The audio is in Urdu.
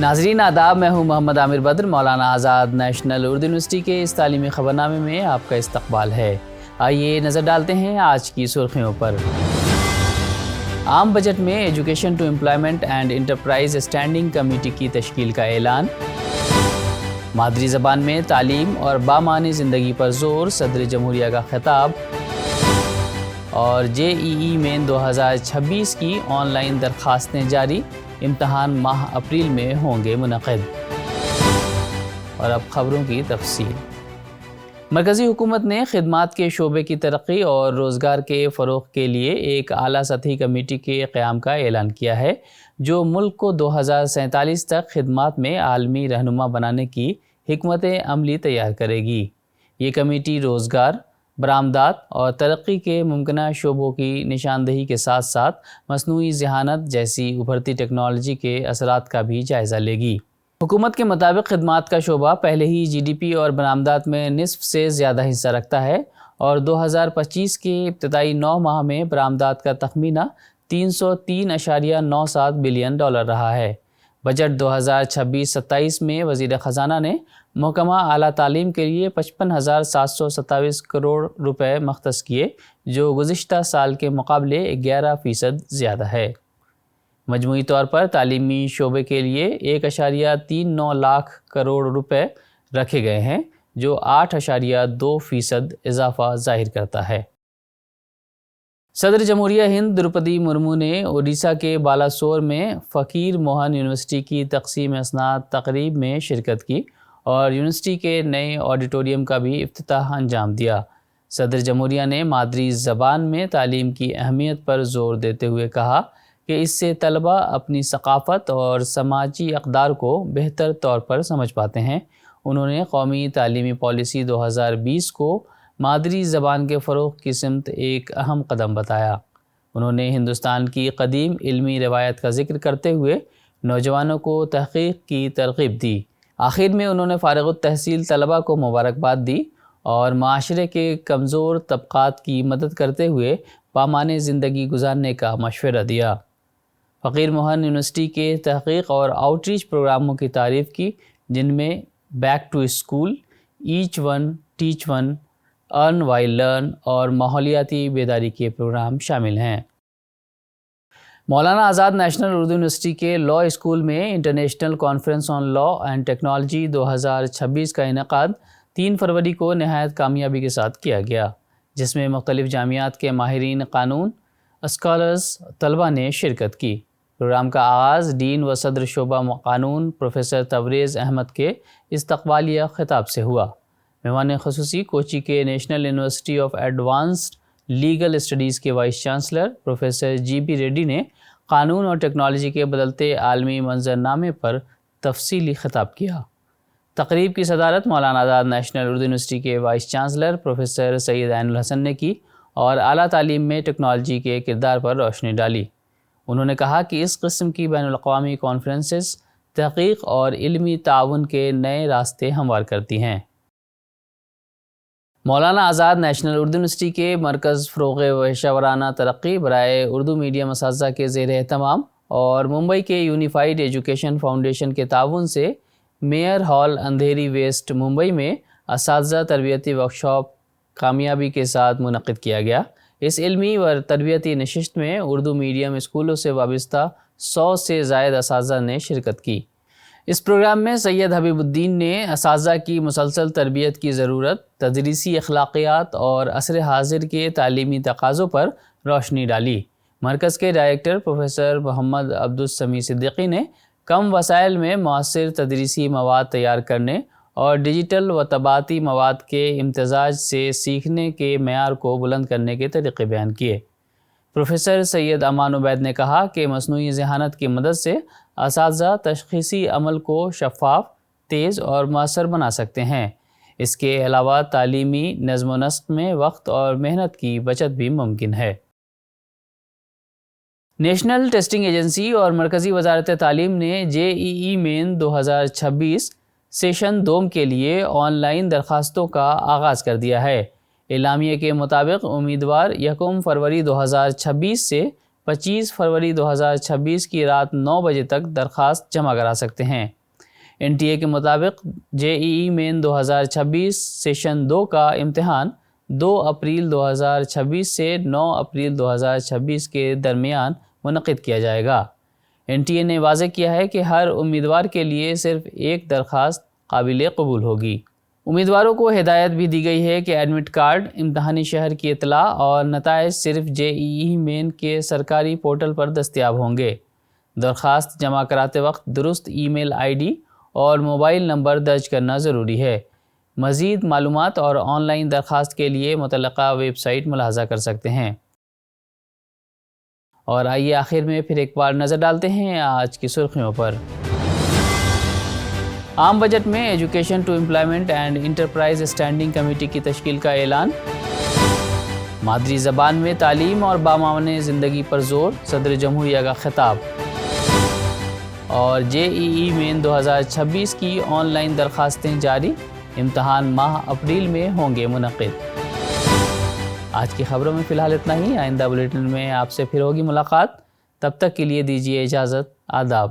ناظرین آداب، میں ہوں محمد عامر بدر۔ مولانا آزاد نیشنل اردو یونیورسٹی کے اس تعلیمی خبرنامے میں آپ کا استقبال ہے۔ آئیے نظر ڈالتے ہیں آج کی سرخیوں پر۔ عام بجٹ میں education to employment and enterprise standing committee کی تشکیل کا اعلان۔ مادری زبان میں تعلیم اور بامعنی زندگی پر زور، صدر جمہوریہ کا خطاب۔ اور JEE مین 2026 کی آن لائن درخواستیں جاری، امتحان ماہ اپریل میں ہوں گے منعقد۔ اور اب خبروں کی تفصیل۔ مرکزی حکومت نے خدمات کے شعبے کی ترقی اور روزگار کے فروغ کے لیے ایک اعلیٰ سطحی کمیٹی کے قیام کا اعلان کیا ہے، جو ملک کو 2047 تک خدمات میں عالمی رہنما بنانے کی حکمت عملی تیار کرے گی۔ یہ کمیٹی روزگار، برآمدات اور ترقی کے ممکنہ شعبوں کی نشاندہی کے ساتھ ساتھ مصنوعی ذہانت جیسی ابھرتی ٹیکنالوجی کے اثرات کا بھی جائزہ لے گی۔ حکومت کے مطابق خدمات کا شعبہ پہلے ہی GDP اور برآمدات میں نصف سے زیادہ حصہ رکھتا ہے، اور 2025 کے ابتدائی 9 ماہ میں برآمدات کا تخمینہ $303.97 بلین رہا ہے۔ بجٹ 2026-27 میں وزیر خزانہ نے محکمہ اعلیٰ تعلیم کے لیے 55,727 کروڑ روپے مختص کیے، جو گزشتہ سال کے مقابلے 11% زیادہ ہے۔ مجموعی طور پر تعلیمی شعبے کے لیے 1.39 لاکھ کروڑ روپے رکھے گئے ہیں، جو 8.2% اضافہ ظاہر کرتا ہے۔ صدر جمہوریہ ہند دروپدی مرمو نے اڈیشہ کے بالاسور میں فقیر موہن یونیورسٹی کی تقسیم اسناد تقریب میں شرکت کی اور یونیورسٹی کے نئے آڈیٹوریم کا بھی افتتاح انجام دیا۔ صدر جمہوریہ نے مادری زبان میں تعلیم کی اہمیت پر زور دیتے ہوئے کہا کہ اس سے طلباء اپنی ثقافت اور سماجی اقدار کو بہتر طور پر سمجھ پاتے ہیں۔ انہوں نے قومی تعلیمی پالیسی 2020 کو مادری زبان کے فروغ کی سمت ایک اہم قدم بتایا۔ انہوں نے ہندوستان کی قدیم علمی روایت کا ذکر کرتے ہوئے نوجوانوں کو تحقیق کی ترغیب دی۔ آخر میں انہوں نے فارغ التحصیل طلباء کو مبارکباد دی اور معاشرے کے کمزور طبقات کی مدد کرتے ہوئے بامعنی زندگی گزارنے کا مشورہ دیا۔ فقیر موہن یونیورسٹی کے تحقیق اور آؤٹ ریچ پروگراموں کی تعریف کی، جن میں back to school, each one teach one, earn while learn اور ماحولیاتی بیداری کے پروگرام شامل ہیں۔ مولانا آزاد نیشنل اردو یونیورسٹی کے لاء اسکول میں international conference on law and technology 2026 کا انعقاد 3 فروری کو نہایت کامیابی کے ساتھ کیا گیا، جس میں مختلف جامعات کے ماہرین قانون، اسکالرز، طلباء نے شرکت کی۔ پروگرام کا آغاز ڈین و صدر شعبہ قانون پروفیسر تبریز احمد کے استقبالیہ خطاب سے ہوا۔ مہمان خصوصی کوچی کے national university of advanced legal studies کے vice chancellor professor GB Reddy نے قانون اور ٹیکنالوجی کے بدلتے عالمی منظرنامے پر تفصیلی خطاب کیا۔ تقریب کی صدارت مولانا آزاد نیشنل اردو یونیورسٹی کے وائس چانسلر پروفیسر سید عین الحسن نے کی اور اعلیٰ تعلیم میں ٹیکنالوجی کے کردار پر روشنی ڈالی۔ انہوں نے کہا کہ اس قسم کی بین الاقوامی کانفرنسز تحقیق اور علمی تعاون کے نئے راستے ہموار کرتی ہیں۔ مولانا آزاد نیشنل اردو یونیورسٹی کے مرکز فروغ پیشہ ورانہ ترقی برائے اردو میڈیم اساتذہ کے زیر اہتمام اور ممبئی کے یونیفائیڈ ایجوکیشن فاؤنڈیشن کے تعاون سے میئر ہال اندھیری ویسٹ ممبئی میں اساتذہ تربیتی ورکشاپ کامیابی کے ساتھ منعقد کیا گیا۔ اس علمی و تربیتی نشست میں اردو میڈیم اسکولوں سے وابستہ 100 سے زائد اساتذہ نے شرکت کی۔ اس پروگرام میں سید حبیب الدین نے اساتذہ کی مسلسل تربیت کی ضرورت، تدریسی اخلاقیات اور عصر حاضر کے تعلیمی تقاضوں پر روشنی ڈالی۔ مرکز کے ڈائریکٹر پروفیسر محمد عبدالسمیع صدیقی نے کم وسائل میں مؤثر تدریسی مواد تیار کرنے اور ڈیجیٹل و طباعتی مواد کے امتزاج سے سیکھنے کے معیار کو بلند کرنے کے طریقے بیان کیے۔ پروفیسر سید امان عبید نے کہا کہ مصنوعی ذہانت کی مدد سے اساتذہ تشخیصی عمل کو شفاف، تیز اور مؤثر بنا سکتے ہیں۔ اس کے علاوہ تعلیمی نظم و نسق میں وقت اور محنت کی بچت بھی ممکن ہے۔ نیشنل ٹیسٹنگ ایجنسی اور مرکزی وزارت تعلیم نے JEE مین 2026 سیشن 2 کے لیے آن لائن درخواستوں کا آغاز کر دیا ہے۔ اعلامیے کے مطابق امیدوار 1 فروری 2026 سے 25 فروری 2026 کی رات 9 بجے تک درخواست جمع کرا سکتے ہیں۔ NTA کے مطابق JEE مین 2026 سیشن 2 کا امتحان 2 اپریل 2026 سے 9 اپریل 2026 کے درمیان منعقد کیا جائے گا۔ NTA نے واضح کیا ہے کہ ہر امیدوار کے لیے صرف ایک درخواست قابل قبول ہوگی۔ امیدواروں کو ہدایت بھی دی گئی ہے کہ ایڈمٹ کارڈ، امتحانی شہر کی اطلاع اور نتائج صرف JEE مین کے سرکاری پورٹل پر دستیاب ہوں گے۔ درخواست جمع کراتے وقت درست ای میل ID اور موبائل نمبر درج کرنا ضروری ہے۔ مزید معلومات اور آن لائن درخواست کے لیے متعلقہ ویب سائٹ ملاحظہ کر سکتے ہیں۔ اور آئیے آخر میں پھر ایک بار نظر ڈالتے ہیں آج کی سرخیوں پر۔ عام بجٹ میں education to employment and enterprise standing committee کی تشکیل کا اعلان۔ مادری زبان میں تعلیم اور بامعنی زندگی پر زور، صدر جمہوریہ کا خطاب۔ اور JEE مین 2026 کی آن لائن درخواستیں جاری، امتحان ماہ اپریل میں ہوں گے منعقد۔ آج کی خبروں میں فی الحال اتنا ہی۔ آئندہ بلیٹن میں آپ سے پھر ہوگی ملاقات، تب تک کے لیے دیجیے اجازت۔ آداب۔